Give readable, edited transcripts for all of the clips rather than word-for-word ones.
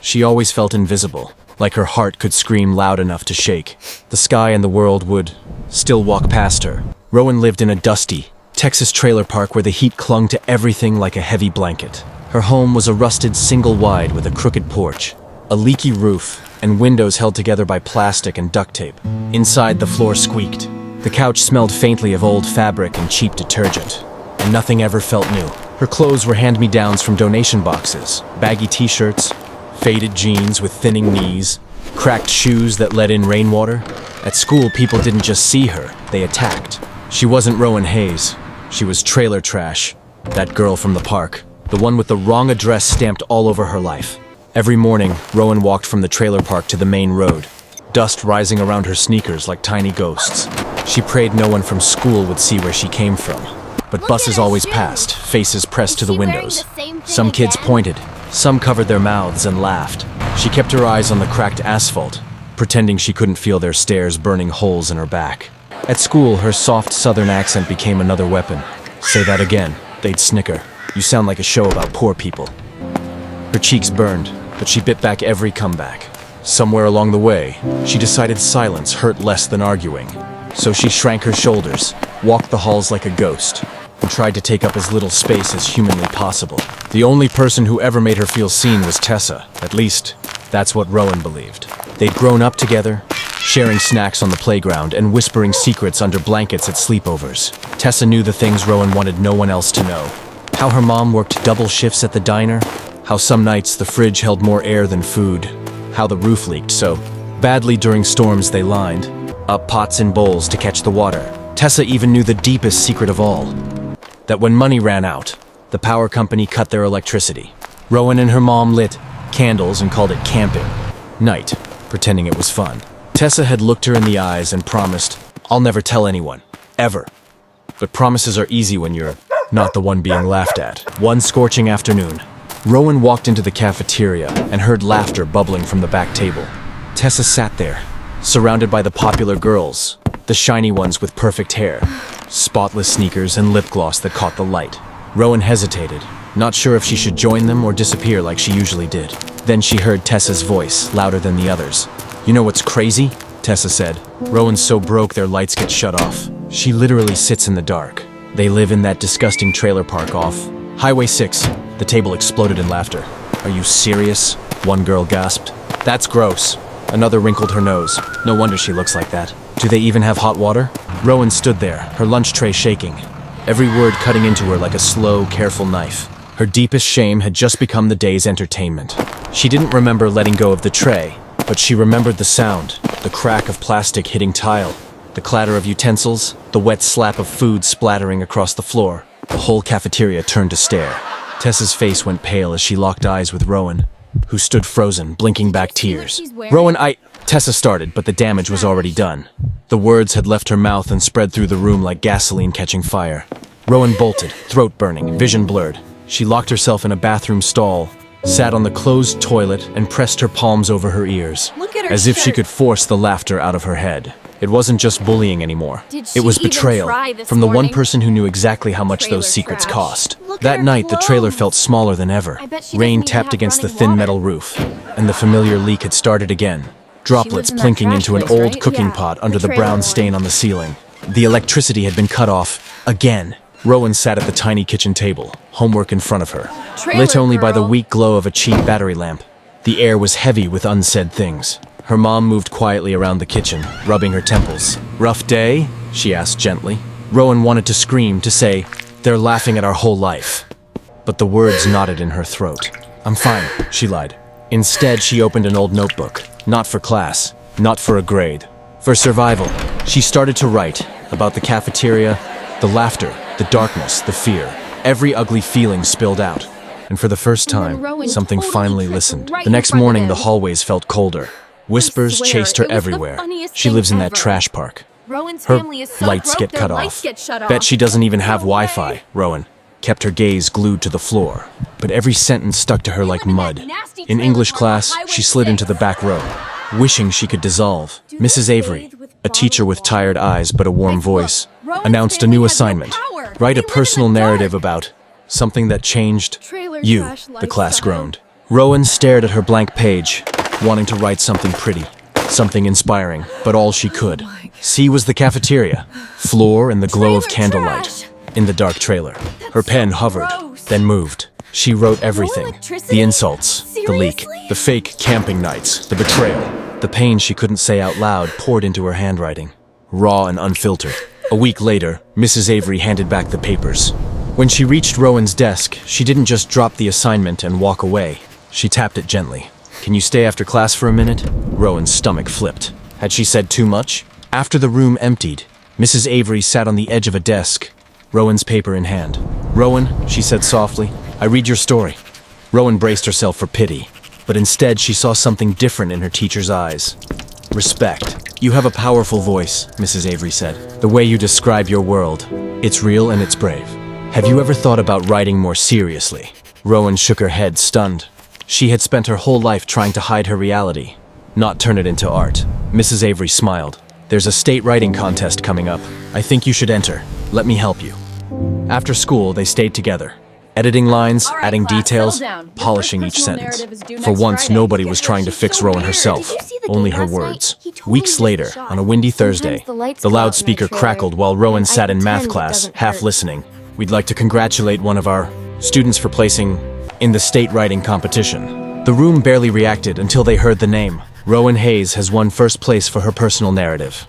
She always felt invisible, like her heart could scream loud enough to shake. The sky and the world would still walk past her. Rowan lived in a dusty, Texas trailer park where the heat clung to everything like a heavy blanket. Her home was a rusted single-wide with a crooked porch, a leaky roof, and windows held together by plastic and duct tape. Inside, the floor squeaked. The couch smelled faintly of old fabric and cheap detergent, and nothing ever felt new. Her clothes were hand-me-downs from donation boxes, baggy t-shirts, faded jeans with thinning knees, cracked shoes that let in rainwater. At school, people didn't just see her, they attacked. She wasn't Rowan Hayes. She was trailer trash, that girl from the park, the one with the wrong address stamped all over her life. Every morning, Rowan walked from the trailer park to the main road, dust rising around her sneakers like tiny ghosts. She prayed no one from school would see where she came from. But buses always passed, faces pressed to the windows. Some kids pointed, some covered their mouths and laughed. She kept her eyes on the cracked asphalt, pretending she couldn't feel their stares burning holes in her back. At school, her soft southern accent became another weapon. Say that again, they'd snicker. You sound like a show about poor people. Her cheeks burned, but she bit back every comeback. Somewhere along the way, she decided silence hurt less than arguing. So she shrank her shoulders, walked the halls like a ghost, and tried to take up as little space as humanly possible. The only person who ever made her feel seen was Tessa. At least, that's what Rowan believed. They'd grown up together, sharing snacks on the playground and whispering secrets under blankets at sleepovers. Tessa knew the things Rowan wanted no one else to know. How her mom worked double shifts at the diner, how some nights the fridge held more air than food, how the roof leaked so badly during storms they lined up pots and bowls to catch the water. Tessa even knew the deepest secret of all, that when money ran out, the power company cut their electricity. Rowan and her mom lit candles and called it camping night, pretending it was fun. Tessa had looked her in the eyes and promised, "I'll never tell anyone, ever." But promises are easy when you're not the one being laughed at. One scorching afternoon, Rowan walked into the cafeteria and heard laughter bubbling from the back table. Tessa sat there, surrounded by the popular girls, the shiny ones with perfect hair, spotless sneakers and lip gloss that caught the light. Rowan hesitated, not sure if she should join them or disappear like she usually did. Then she heard Tessa's voice, louder than the others. "You know what's crazy?" Tessa said. "Rowan's so broke their lights get shut off. She literally sits in the dark. They live in that disgusting trailer park off Highway 6. The table exploded in laughter. "Are you serious?" one girl gasped. "That's gross." Another wrinkled her nose. "No wonder she looks like that. Do they even have hot water?" Rowan stood there, her lunch tray shaking, every word cutting into her like a slow, careful knife. Her deepest shame had just become the day's entertainment. She didn't remember letting go of the tray, but she remembered the sound, the crack of plastic hitting tile, the clatter of utensils, the wet slap of food splattering across the floor. The whole cafeteria turned to stare. Tessa's face went pale as she locked eyes with Rowan, who stood frozen, blinking back tears. "Rowan, Tessa started, but the damage was already done. The words had left her mouth and spread through the room like gasoline catching fire. Rowan bolted, throat burning, vision blurred. She locked herself in a bathroom stall, sat on the closed toilet, and pressed her palms over her ears, as if she could force the laughter out of her head. It wasn't just bullying anymore. It was betrayal, from the one person who knew exactly how much those secrets cost. That night, the trailer felt smaller than ever. Rain tapped against the thin metal roof, and the familiar leak had started again. Droplets plinking into an old cooking pot under the brown stain on the ceiling. The electricity had been cut off, again. Rowan sat at the tiny kitchen table, homework in front of her, lit only by the weak glow of a cheap battery lamp. The air was heavy with unsaid things. Her mom moved quietly around the kitchen, rubbing her temples. "Rough day?" she asked gently. Rowan wanted to scream, to say, "They're laughing at our whole life." But the words knotted in her throat. "I'm fine," she lied. Instead, she opened an old notebook. Not for class, not for a grade, for survival. She started to write about the cafeteria, the laughter, the darkness, the fear. Every ugly feeling spilled out. And for the first time, something finally listened. The next morning, the hallways felt colder. Whispers chased her everywhere. She lives in that trash park. Her lights get cut off. Bet she doesn't even have Wi-Fi. Rowan kept her gaze glued to the floor, but every sentence stuck to her like mud. In English class, she slid into the back row, wishing she could dissolve. Mrs. Avery, a teacher with tired eyes but a warm voice, announced a new assignment. Write a personal narrative about something that changed you, the class groaned. Rowan stared at her blank page, wanting to write something pretty, something inspiring, but all she could see was the cafeteria, floor and the glow of candlelight. In the dark trailer, her pen hovered, then moved. She wrote everything. The insults, the leak, the fake camping nights, the betrayal. The pain she couldn't say out loud poured into her handwriting, raw and unfiltered. A week later, Mrs. Avery handed back the papers. When she reached Rowan's desk, she didn't just drop the assignment and walk away. She tapped it gently. "Can you stay after class for a minute?" Rowan's stomach flipped. Had she said too much? After the room emptied, Mrs. Avery sat on the edge of a desk, Rowan's paper in hand. "Rowan," she said softly, "I read your story." Rowan braced herself for pity, but instead she saw something different in her teacher's eyes. Respect. "You have a powerful voice," Mrs. Avery said. "The way you describe your world, it's real and it's brave. Have you ever thought about writing more seriously?" Rowan shook her head, stunned. She had spent her whole life trying to hide her reality, not turn it into art. Mrs. Avery smiled. "There's a state writing contest coming up. I think you should enter. Let me help you." After school, they stayed together, editing lines, adding details, polishing each sentence. For once, nobody was trying to fix Rowan herself, only her words. Weeks later, on a windy Thursday, the loudspeaker crackled while Rowan sat in math class, half listening. "We'd like to congratulate one of our students for placing in the state writing competition." The room barely reacted until they heard the name. Rowan Hayes has won first place for her personal narrative.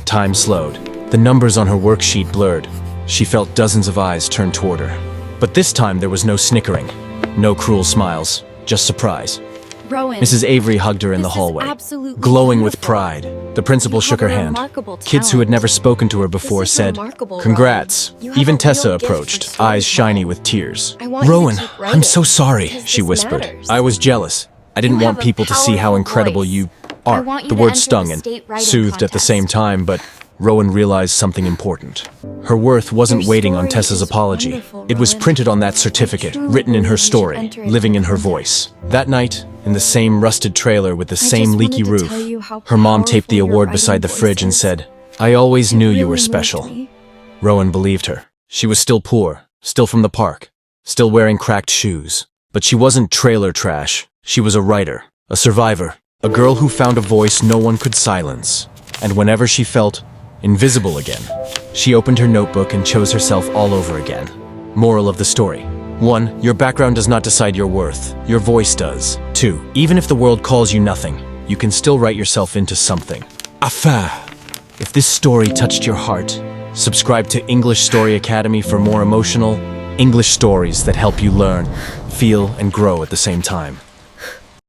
Time slowed. The numbers on her worksheet blurred. She felt dozens of eyes turn toward her. But this time there was no snickering, no cruel smiles, just surprise. Rowan, Mrs. Avery hugged her in the hallway, glowing with pride. The principal shook her hand. Kids who had never spoken to her before said, "Congrats." Even Tessa approached, eyes shiny with tears. "Rowan, I'm so sorry," she whispered. "I was jealous. I didn't want people to see how incredible you are." The word stung and soothed at the same time, but Rowan realized something important. Her worth wasn't waiting on Tessa's apology. It was printed on that certificate, written in her story, living in her voice. That night, in the same rusted trailer with the same leaky roof, her mom taped the award beside the fridge and said, "I always knew you were special." Rowan believed her. She was still poor, still from the park, still wearing cracked shoes. But she wasn't trailer trash. She was a writer, a survivor, a girl who found a voice no one could silence. And whenever she felt invisible again, she opened her notebook and chose herself all over again. Moral of the story. 1. Your background does not decide your worth. Your voice does. 2. Even if the world calls you nothing, you can still write yourself into something. Enfin! If this story touched your heart, subscribe to English Story Academy for more emotional English stories that help you learn, feel, and grow at the same time.